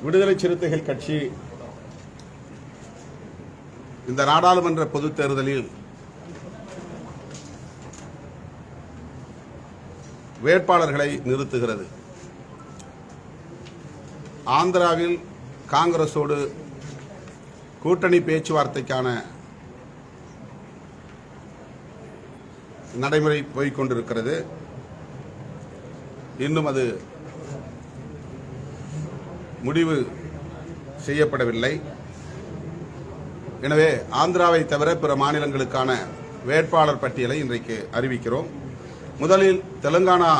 விடுதலை சிறுத்தைகள் கட்சி இந்த நாடாளுமன்ற பொதுத் தேர்தலில் வேட்பாளர்களை நிறுத்துகிறது. ஆந்திராவில் காங்கிரஸோடு கூட்டணி பேச்சுவார்த்தைக்கான நடைமுறை போய்கொண்டிருக்கிறது. இன்னும் அது முடிவு செய்யப்படவில்லை. எனவே ஆந்திராவை தவிர பிற மாநிலங்களுக்கான வேட்பாளர் பட்டியலை இன்றைக்கு அறிவிக்கிறோம். முதலில் தெலுங்கானா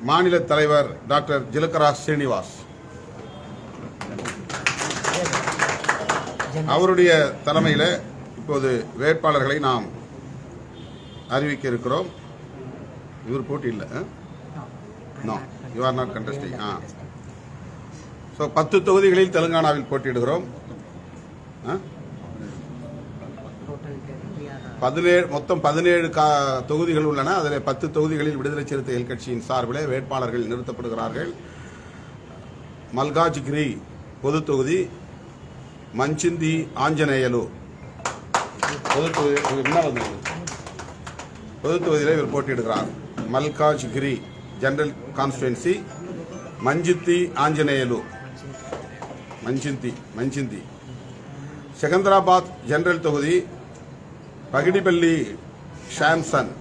மாநில தலைவர் டாக்டர் ஜிலகரா ஸ்ரீனிவாஸ் அவருடைய தலைமையில் இப்போது வேட்பாளர்களை நாம் அறிவிக்க இருக்கிறோம். இவர் போட்டி இல்லை. No, you are not contesting. 10 தொகுதிகளில் தெலுங்கானாவில் போட்டியிடுகிறோம். 17 தொகுதிகள் உள்ளன. அதில் 10 தொகுதிகளில் விடுதலை சிறுத்தைகள் கட்சியின் சார்பில் வேட்பாளர்கள் நிறுத்தப்படுகிறார்கள். மல்காஜ்கிரி பொது தொகுதி, மஞ்சிந்தி ஆஞ்சநேயலு பொது தொகுதியில் இவர் போட்டியிடுகிறார். Malkajgiri general constituency, மஞ்சிந்தி Anjaneyulu மஞ்சிந்தி. Secunderabad general தொகுதி, பகிடிபள்ளி ஷாம்சன்.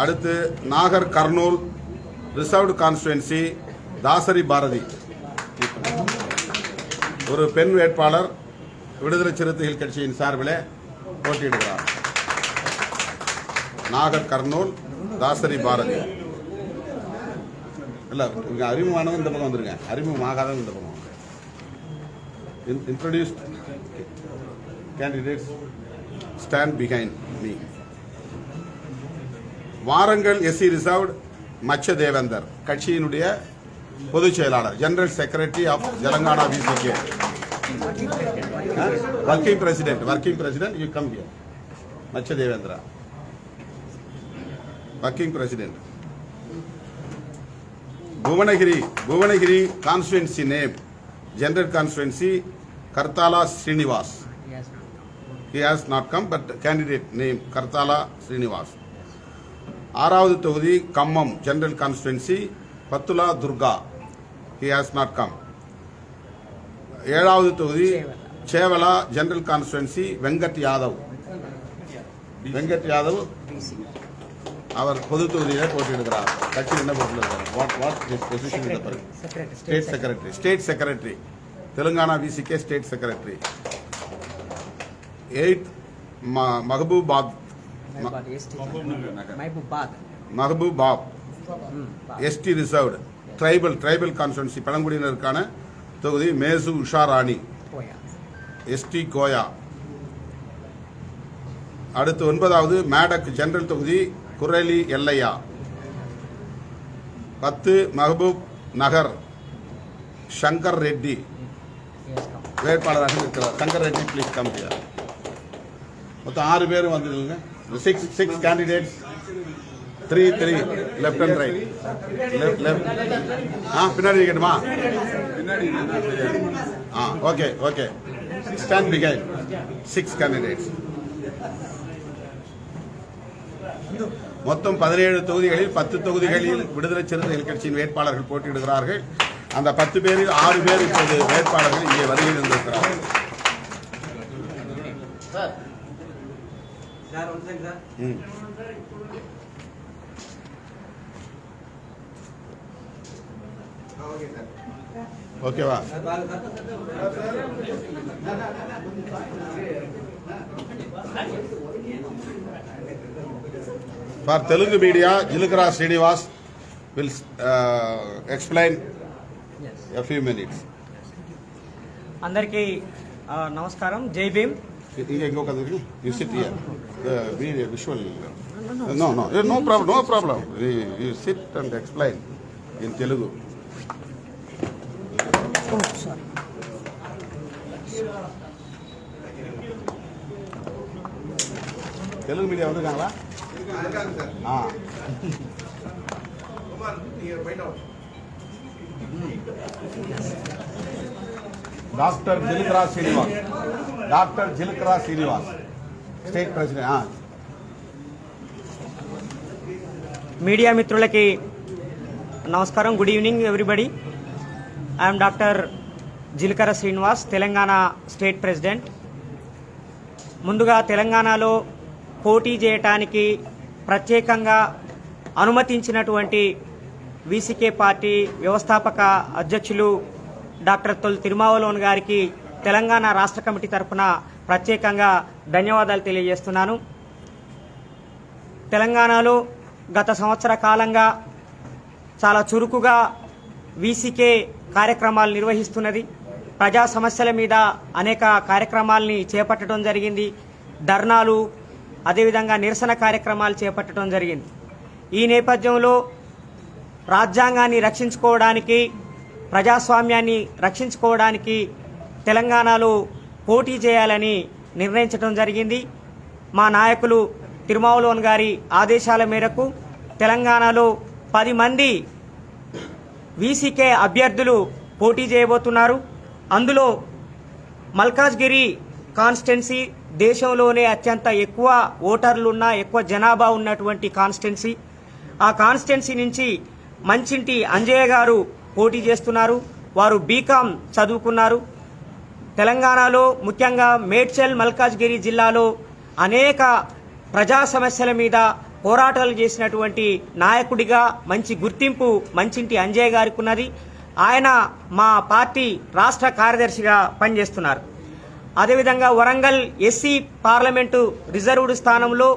அடுத்து நாகர் கர்னூல் ரிசர்வ்டு கான்ஸ்டிடுவன்சி, தாசரி பாரதி. ஒரு பெண் வேட்பாளர் விடுதலை சிறுத்தைகள் கட்சியின் சார்பில் போட்டியிடுகிறார். நாகர் கர்னூல், தாசரி பாரதி. இல்ல, அறிமுகமானவங்க இந்த பக்கம் வந்துருங்க. அறிமுகமாகாதவங்க இந்த பக்கம். Introduced candidates stand behind me. Warangal SC reserved மச்ச தேவேந்தர் கட்சியினுடைய பொதுச் செயலாளர், general secretary of Telangana VCK, working president. You come here. Machcha Devendra, working president. Bhuvanagiri constituency name, general constituency, Karthala Srinivas. He has not come, but candidate name Karthala Srinivas. 6வது தொகுதி Khammam general constituency, பத்துலா Durga. He has not come. 7வது தொகுதி சேவலா general constituency, Venkat Yadav. அவர் பொது தொகுதியில் போட்டியிடுகிறார். கட்சி என்ன போட்டியிடுகிறார்? State secretary Telangana VCK state secretary. 8th மஹபூபாப் ST reserved tribal constituency, பழங்குடியினருக்கான தொகுதி, மேசு உஷாராணி எஸ்டி கோயா. அடுத்து 9வது மேடக் ஜெனரல் தொகுதி, குரலி எல்லையா. 10 மஹபூப் நகர் சங்கர் ரெட்டி வேட்பாளராக இருக்கிறார். Shankar Reddy please come here. மொத்தம் 6 பேரும் வந்துருங்க. 6 கேண்டிடேட்ஸ், 3 லெஃப்ட் அண்ட் ரைட். பின்னாடி கேட்டுமா? ஓகே. Stand behind 6 candidates. மொத்தம் 17 தொகுதிகளில் 10 தொகுதிகளில் விடுதலை சிறுத்தைகள் கட்சியின் வேட்பாளர்கள் போட்டியிடுகிறார்கள். அந்த 10 பேரில் 6 பேர் இப்போது வேட்பாளர்கள் இங்கே வருகை இருந்திருக்கிறார்கள். ஓகேவா? For Telugu media, Jilakara Srinivas will explain a few minutes. Andarki namaskaram, Jai Bhim. You sit here. Be visual. No problem. You sit and explain in Telugu. Oh, sorry. Telugu medium வந்துருக்காங்களா doctor జిలకరా Srinivas, doctor జిలకరా Srinivas, state president. Media మిత్రులకి నమస్కారం. Good evening everybody. I'm doctor జిలకర Srinivas, Telangana state president. ముందుగా తెలంగాణలో పోటీ చేయటానికి ప్రత్యేకంగా అనుమతించినటువంటి VCK party వ్యవస్థాపక అధ్యక్షులు డాక్టర్ తొలి తిరుమావలోన్ గారికి తెలంగాణ రాష్ట్ర కమిటీ తరఫున ప్రత్యేకంగా ధన్యవాదాలు తెలియజేస్తున్నాను. తెలంగాణలో గత సంవత్సర కాలంగా చాలా చురుకుగా వీసీకే కార్యక్రమాలు నిర్వహిస్తున్నది. ప్రజా సమస్యల మీద అనేక కార్యక్రమాలని చేపట్టడం జరిగింది. ధర్నాలు, అదేవిధంగా నిరసన కార్యక్రమాలు చేపట్టడం జరిగింది. ఈ నేపథ్యంలో రాజ్యాంగాన్ని రక్షించుకోవడానికి, ప్రజాస్వామ్యాన్ని రక్షించుకోవడానికి తెలంగాణలో పోటీ చేయాలని నిర్ణయించడం జరిగింది. మా నాయకులు తిరుమావలోన్ గారి ఆదేశాల మేరకు తెలంగాణలో 10 మంది వీసీకే అభ్యర్థులు పోటీ చేయబోతున్నారు. అందులో మల్కాజ్గిరి కాన్స్టిట్యున్సీ దేశంలోనే అత్యంత ఎక్కువ ఓటర్లున్న, ఎక్కువ జనాభా ఉన్నటువంటి కాన్స్టిట్యున్సీ. ఆ కాన్స్టిట్యున్సీ నుంచి మంచింటి అంజయ్య గారు పోటీ చేస్తున్నారు. వారు బీకామ్ చదువుకున్నారు. తెలంగాణలో ముఖ్యంగా మేడ్చల్, మల్కాజ్గిరి జిల్లాలో అనేక ప్రజా సమస్యల మీద పోరాటాలు చేసినటువంటి నాయకుడిగా మంచి గుర్తింపు మంచింటి అంజయ్య గారికి ఉన్నది. ఆయన మా పార్టీ రాష్ట్ర కార్యదర్శిగా పనిచేస్తున్నారు. అదేవిధంగా వరంగల్ ఎస్సీ పార్లమెంటు రిజర్వ్డ్ స్థానంలో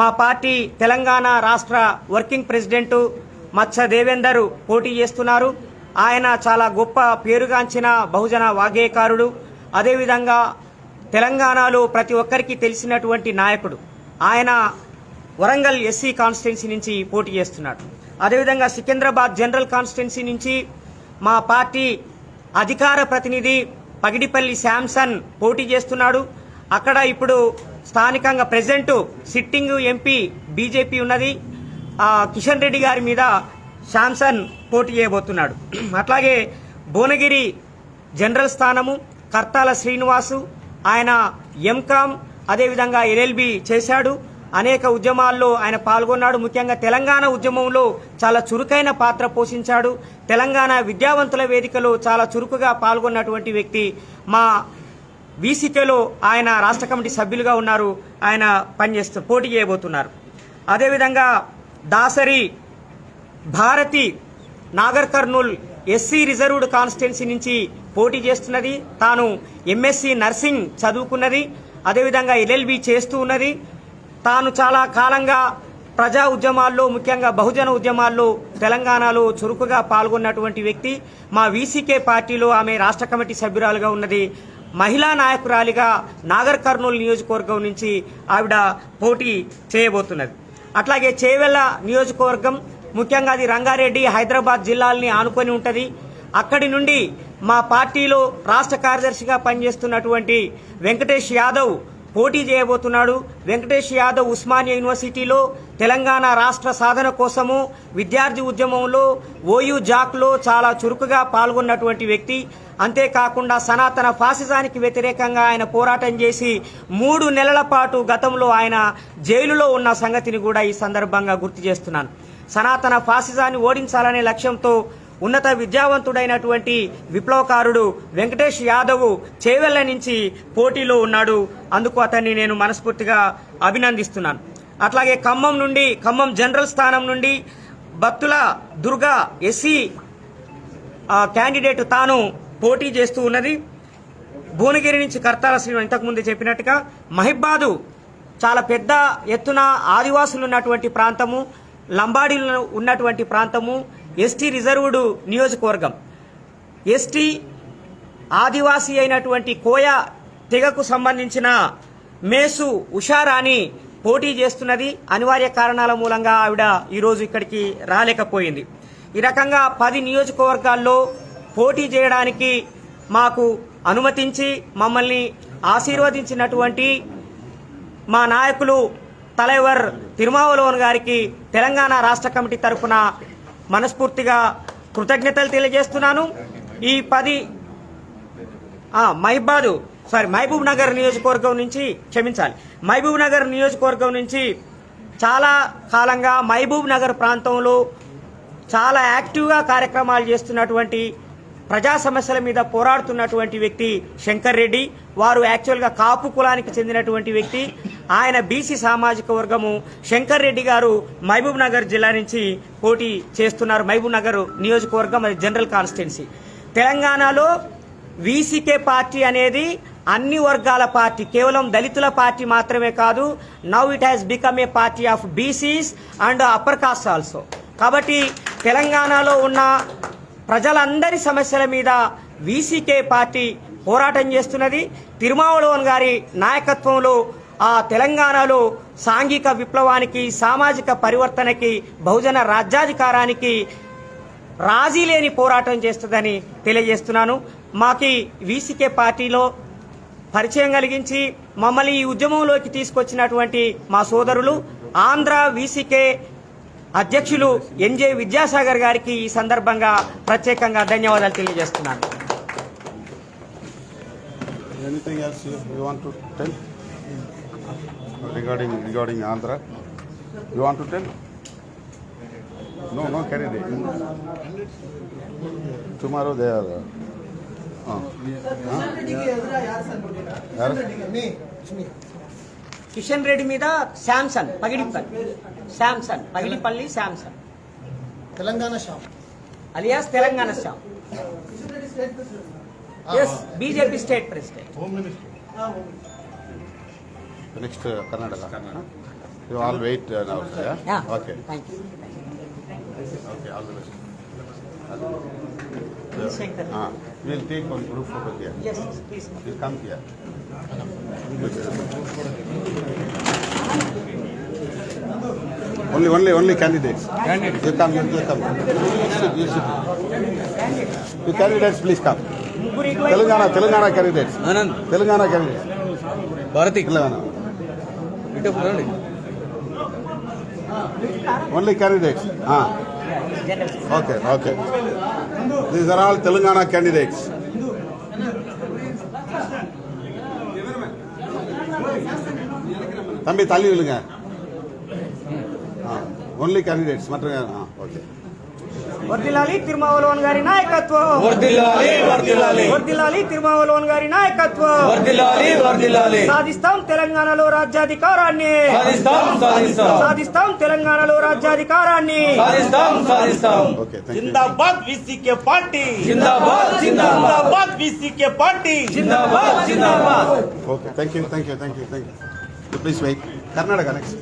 మా పార్టీ తెలంగాణ రాష్ట్ర వర్కింగ్ ప్రెసిడెంట్ మత్స దేవేందర్ పోటీ చేస్తున్నారు. ఆయన చాలా గొప్ప పేరుగాంచిన బహుజన వాగ్గేయకారుడు. అదేవిధంగా తెలంగాణలో ప్రతి ఒక్కరికి తెలిసినటువంటి నాయకుడు. ఆయన వరంగల్ ఎస్సీ కాన్స్టిట్యున్సీ నుంచి పోటీ చేస్తున్నాడు. అదేవిధంగా సికింద్రాబాద్ జనరల్ కాన్స్టిట్యున్సీ నుంచి మా పార్టీ అధికార ప్రతినిధి పగిడిపల్లి శాంసన్ పోటీ చేస్తున్నాడు. అక్కడ ఇప్పుడు స్థానికంగా ప్రెసిడెంట్ సిట్టింగ్ ఎంపీ బీజేపీ ఉన్నది. కిషన్ రెడ్డి గారి మీద శాంసన్ పోటీ చేయబోతున్నాడు. అట్లాగే భువనగిరి జనరల్ స్థానము కర్తాల శ్రీనివాసు, ఆయన ఎంకామ్ అదేవిధంగా ఎల్ఎల్బి చేశాడు. అనేక ఉద్యమాల్లో ఆయన పాల్గొన్నాడు. ముఖ్యంగా తెలంగాణ ఉద్యమంలో చాలా చురుకైన పాత్ర పోషించాడు. తెలంగాణ విద్యావంతుల వేదికలో చాలా చురుకుగా పాల్గొన్నటువంటి వ్యక్తి. మా వీసీకేలో ఆయన రాష్ట్ర కమిటీ సభ్యులుగా ఉన్నారు. ఆయన పోటీ చేయబోతున్నారు. అదేవిధంగా Dasari Bharathi Nagar Kurnool SC reserved constituency నుంచి పోటీ చేస్తున్నది. తాను ఎంఎస్సి నర్సింగ్ చదువుకున్నది. అదేవిధంగా ఎల్ఎల్బి చేస్తూ ఉన్నది. తాను చాలా కాలంగా ప్రజా ఉద్యమాల్లో, ముఖ్యంగా బహుజన ఉద్యమాల్లో తెలంగాణలో చురుకుగా పాల్గొన్నటువంటి వ్యక్తి. మా వీసీకే పార్టీలో ఆమె రాష్ట్ర కమిటీ సభ్యురాలుగా ఉన్నది. మహిళా నాయకురాలిగా నాగర్ కర్నూలు నియోజకవర్గం నుంచి ఆవిడ పోటీ చేయబోతున్నది. అట్లాగే చేవెళ్ల నియోజకవర్గం, ముఖ్యంగా అది రంగారెడ్డి, హైదరాబాద్ జిల్లాల్ని ఆనుకొని ఉంటుంది. అక్కడి నుండి మా పార్టీలో రాష్ట్ర కార్యదర్శిగా పనిచేస్తున్నటువంటి వెంకటేష్ యాదవ్ పోటీ చేయబోతున్నాడు. వెంకటేష్ యాదవ్ ఉస్మానియా యూనివర్సిటీలో తెలంగాణ రాష్ట్ర సాధన కోసము విద్యార్థి ఉద్యమంలో ఓయూ జాక్లో చాలా చురుకుగా పాల్గొన్నటువంటి వ్యక్తి. అంతేకాకుండా సనాతన ఫాసిజానికి వ్యతిరేకంగా ఆయన పోరాటం చేసి 3 నెలల పాటు గతంలో ఆయన జైలులో ఉన్న సంగతిని కూడా ఈ సందర్భంగా గుర్తు చేస్తున్నాను. సనాతన ఫాసిజాన్ని ఓడించాలనే లక్ష్యంతో ఉన్నత విద్యావంతుడైనటువంటి విప్లవకారుడు వెంకటేష్ యాదవ్ చేవెళ్ల నుంచి పోటీలో ఉన్నాడు. అందుకు అతన్ని నేను మనస్ఫూర్తిగా అభినందిస్తున్నాను. అట్లాగే ఖమ్మం జనరల్ స్థానం నుండి భక్తుల దుర్గా ఎస్సీ క్యాండిడేట్ తాను పోటీ చేస్తూ ఉన్నది. భువనగిరి నుంచి కర్తాల శ్రీనివాస్ ఇంతకుముందు చెప్పినట్టుగా మహిబాదు చాలా పెద్ద ఎత్తున ఆదివాసులు ఉన్నటువంటి ప్రాంతము, లంబాడీలు ఉన్నటువంటి ప్రాంతము, ఎస్టీ రిజర్వ్డ్ నియోజకవర్గం. ఎస్టీ ఆదివాసీ అయినటువంటి కోయ తెగకు సంబంధించిన మేసు ఉషారాణి పోటీ చేస్తున్నది. అనివార్య కారణాల మూలంగా ఆవిడ ఈరోజు ఇక్కడికి రాలేకపోయింది. ఈ రకంగా 10 నియోజకవర్గాల్లో పోటీ చేయడానికి మాకు అనుమతించి మమ్మల్ని ఆశీర్వదించినటువంటి మా నాయకులు తలైవర్ తిరుమావలోన్ గారికి తెలంగాణ రాష్ట్ర కమిటీ తరఫున మనస్ఫూర్తిగా కృతజ్ఞతలు తెలియజేస్తున్నాను. ఈ 10 మహబూబ్ నగర్ నియోజకవర్గం నుంచి క్షమించాలి, మహబూబ్ నగర్ నియోజకవర్గం నుంచి చాలా కాలంగా మహబూబ్ నగర్ ప్రాంతంలో చాలా యాక్టివ్గా కార్యక్రమాలు చేస్తున్నటువంటి ప్రజా సమస్యల మీద పోరాడుతున్నటువంటి వ్యక్తి శంకర్ రెడ్డి. వారు యాక్చువల్గా కాపు కులానికి చెందినటువంటి వ్యక్తి. ఆయన బీసీ సామాజిక వర్గము. శంకర్ రెడ్డి గారు మహబూబ్ నగర్ జిల్లా నుంచి పోటీ చేస్తున్నారు. మహబూబ్ నగర్ నియోజకవర్గం అది జనరల్ కాన్స్టిట్యున్సీ. తెలంగాణలో వీసీకే పార్టీ అనేది అన్ని వర్గాల పార్టీ, కేవలం దళితుల పార్టీ మాత్రమే కాదు. Now it has become a party of BCs and upper caste also. కాబట్టి తెలంగాణలో ఉన్న ప్రజలందరి సమస్యల మీద వీసీకే పార్టీ పోరాటం చేస్తున్నది. తిరుమావళవన్ గారి నాయకత్వంలో ఆ తెలంగాణలో సాంఘిక విప్లవానికి, సామాజిక పరివర్తనకి, బహుజన రాజ్యాధికారానికి రాజీ లేని పోరాటం చేస్తుందని తెలియజేస్తున్నాను. మాకి వీసీకే పార్టీలో పరిచయం కలిగించి మమ్మల్ని ఈ ఉద్యమంలోకి తీసుకొచ్చినటువంటి మా సోదరులు ఆంధ్ర వీసీకే అధ్యక్షులు ఎన్జే విద్యాసాగర్ గారికి ఈ సందర్భంగా ప్రత్యేకంగా ధన్యవాదాలు తెలియజేస్తున్నాను. Anything else you want to tell regarding Andhra? You want to tell? No candidate. Tomorrow they are. Kishan Reddy మీద Samson Pagidipalli Samson Telangana Shyam alias Telangana Shyam. Yes, BJP state president. Next Karnataka. You all wait now. Yeah? Okay. Thank you. Okay, all the best. Shankar. We'll take one group photo here. Yes, please. You come here. Only candidates. You come. You sit. You candidates, please come. Telangana candidates. Telangana candidates. Bharathi Telangana. Only candidates. Okay. These are all Telangana candidates. தம்பி தள்ளி விழுங்க. Only candidates. Okay. వర్ధిల్లాలి తిరుమావళవన్ గారి నాయకత్వం. వర్ధిల్లాలి తిరుమావళవన్ గారి నాయకత్వం. సాధిస్తాం తెలంగాణలో రాజ్యాధికారాన్ని. సాధిస్తాం తెలంగాణలో రాజ్యాధికారాన్ని. Okay, thank you. जिंदाबाद वीसीके पार्टी. जिंदाबाद VCK party. Okay, thank you. You please wait. Karnataka next.